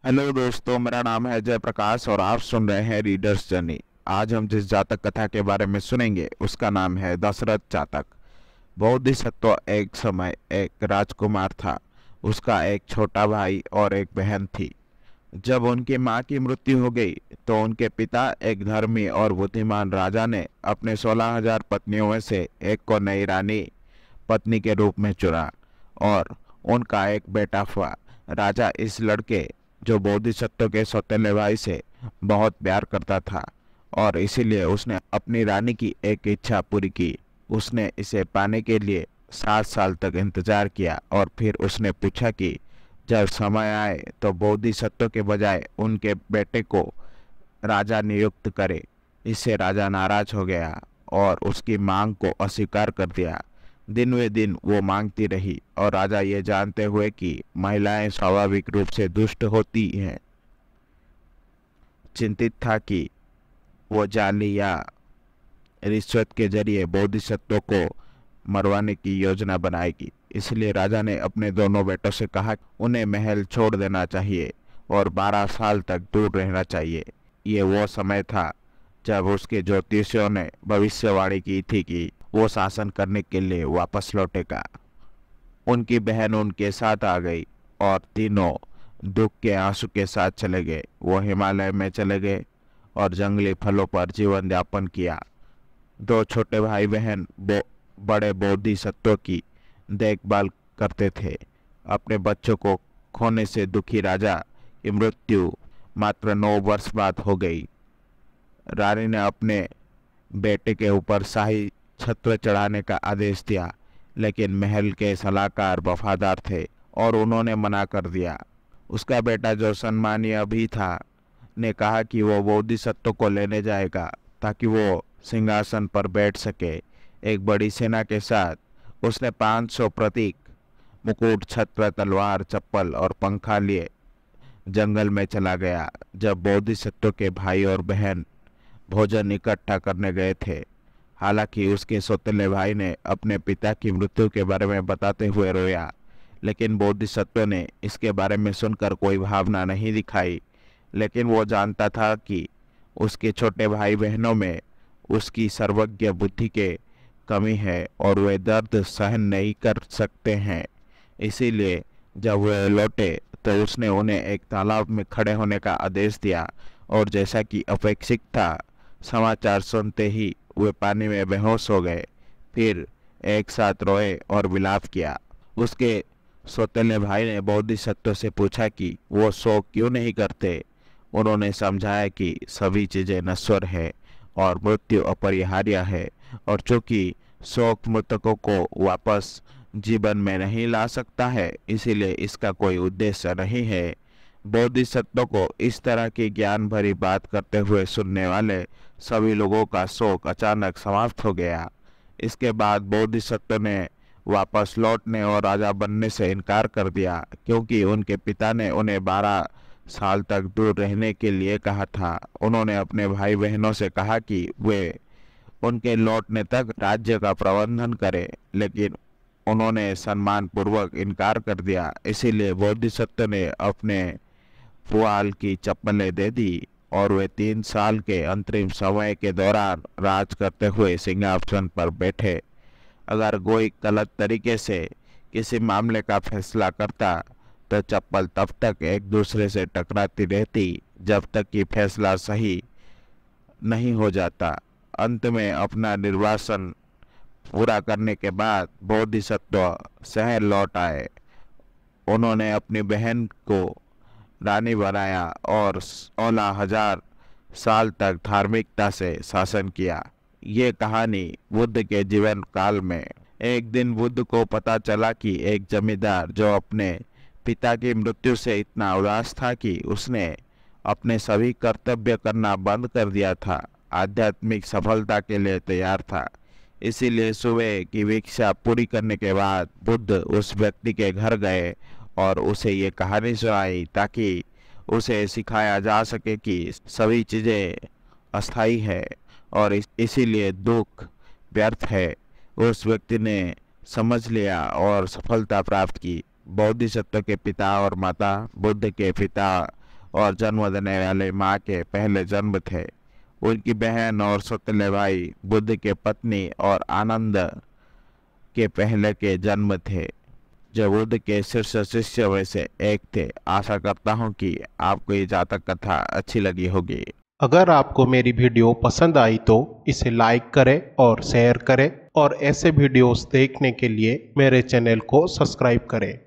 Hello दोस्तों, मेरा नाम है जयप्रकाश और आप सुन रहे हैं रीडर्स जर्नी। आज हम जिस जातक कथा के बारे में सुनेंगे उसका नाम है दशरथ जातक। बोधिसत्व एक समय एक राजकुमार था। उसका एक छोटा भाई और एक बहन थी। जब उनकी मां की मृत्यु हो गई तो उनके पिता एक धर्मी और बुद्धिमान राजा ने अपने 16,000 पत्नियों में से एक को नई रानी पत्नी के रूप में चुना और उनका एक बेटा हुआ। राजा इस लड़के जो बोधिसत्व के सौतेले भाई से बहुत प्यार करता था और इसीलिए उसने अपनी रानी की एक इच्छा पूरी की। उसने इसे पाने के लिए 7 साल तक इंतजार किया और फिर उसने पूछा कि जब समय आए तो बोधिसत्व के बजाय उनके बेटे को राजा नियुक्त करे। इससे राजा नाराज हो गया और उसकी मांग को अस्वीकार कर दिया। दिन वे दिन वो मांगती रही और राजा ये जानते हुए कि महिलाएं स्वाभाविक रूप से दुष्ट होती हैं, चिंतित था कि वो जाली या रिश्वत के जरिए बोधिसत्व को मरवाने की योजना बनाएगी। इसलिए राजा ने अपने दोनों बेटों से कहा कि उन्हें महल छोड़ देना चाहिए और 12 साल तक दूर रहना चाहिए। ये वो समय था जब उसके ज्योतिषियों ने भविष्यवाणी की थी कि वो शासन करने के लिए वापस लौटेगा। उनकी बहन उनके साथ आ गई और तीनों दुख के आंसू के साथ चले गए। वो हिमालय में चले गए और जंगली फलों पर जीवन यापन किया। दो छोटे भाई बहन बड़े बोधिसत्व की देखभाल करते थे। अपने बच्चों को खोने से दुखी राजा की मृत्यु मात्र 9 वर्ष बाद हो गई। रानी ने अपने बेटे के ऊपर शाही छत्र चढ़ाने का आदेश दिया, लेकिन महल के सलाहकार वफादार थे और उन्होंने मना कर दिया। उसका बेटा जो सम्मानीय भी था ने कहा कि वो बोधिसत्व को लेने जाएगा ताकि वो सिंहासन पर बैठ सके। एक बड़ी सेना के साथ उसने 500 प्रतीक मुकुट, छत्र, तलवार, चप्पल और पंखा लिए जंगल में चला गया। जब बोधिसत्व के भाई और बहन भोजन इकट्ठा करने गए थे, हालांकि उसके सौतेले भाई ने अपने पिता की मृत्यु के बारे में बताते हुए रोया, लेकिन बोधिसत्व ने इसके बारे में सुनकर कोई भावना नहीं दिखाई। लेकिन वो जानता था कि उसके छोटे भाई बहनों में उसकी सर्वज्ञ बुद्धि के कमी है और वे दर्द सहन नहीं कर सकते हैं। इसीलिए जब वे लौटे तो उसने उन्हें एक तालाब में खड़े होने का आदेश दिया और जैसा कि अपेक्षित था, समाचार सुनते ही वे पानी में बेहोश हो गए। फिर एक साथ रोए और विलाप किया। उसके सौतेले भाई ने बोधिसत्व से पूछा कि वो शोक क्यों नहीं करते। उन्होंने समझाया कि सभी चीजें नश्वर है और मृत्यु अपरिहार्य है, और चूंकि शोक मृतकों को वापस जीवन में नहीं ला सकता है, इसीलिए इसका कोई उद्देश्य नहीं है। बोधिसत्व को इस तरह की ज्ञान भरी बात करते हुए सुनने वाले सभी लोगों का शोक अचानक समाप्त हो गया। इसके बाद बोधिसत्व ने वापस लौटने और राजा बनने से इनकार कर दिया, क्योंकि उनके पिता ने उन्हें 12 साल तक दूर रहने के लिए कहा था। उन्होंने अपने भाई बहनों से कहा कि वे उनके लौटने तक राज्य का प्रबंधन करें, लेकिन उन्होंने सम्मान पूर्वक इनकार कर दिया। इसीलिए बोधिसत्व ने अपने पुआल की चप्पलें दे दी और वे 3 साल के अंतरिम समय के दौरान राज करते हुए सिंहासन पर बैठे। अगर कोई गलत तरीके से किसी मामले का फैसला करता तो चप्पल तब तक एक दूसरे से टकराती रहती जब तक कि फैसला सही नहीं हो जाता। अंत में अपना निर्वासन पूरा करने के बाद बोधिसत्व शहर लौट आए। उन्होंने अपनी बहन को रानी बनाया और 16,000 साल तक धार्मिकता से शासन किया। ये कहानी बुद्ध के जीवन काल में। एक दिन बुद्ध को पता चला कि एक जमींदार जो अपने पिता की मृत्यु से इतना उदास था कि उसने अपने सभी कर्तव्य करना बंद कर दिया था, आध्यात्मिक सफलता के लिए तैयार था। इसीलिए सुबह की भिक्षा पूरी करने के बाद बुद्ध उस व्यक्ति के घर गए और उसे ये कहानी सुनाई ताकि उसे सिखाया जा सके कि सभी चीज़ें अस्थायी है और इसीलिए दुख व्यर्थ है। उस व्यक्ति ने समझ लिया और सफलता प्राप्त की। बोधिसत्व के पिता और माता बुद्ध के पिता और जन्म देने वाले माँ के पहले जन्म थे। उनकी बहन और सौतेले भाई बुद्ध के पत्नी और आनंद के पहले के जन्म थे, जो बुद्ध के शीर्ष शिष्य में से एक थे। आशा करता हूँ कि आपको ये जातक कथा अच्छी लगी होगी। अगर आपको मेरी वीडियो पसंद आई तो इसे लाइक करें और शेयर करें, और ऐसे वीडियोस देखने के लिए मेरे चैनल को सब्सक्राइब करें।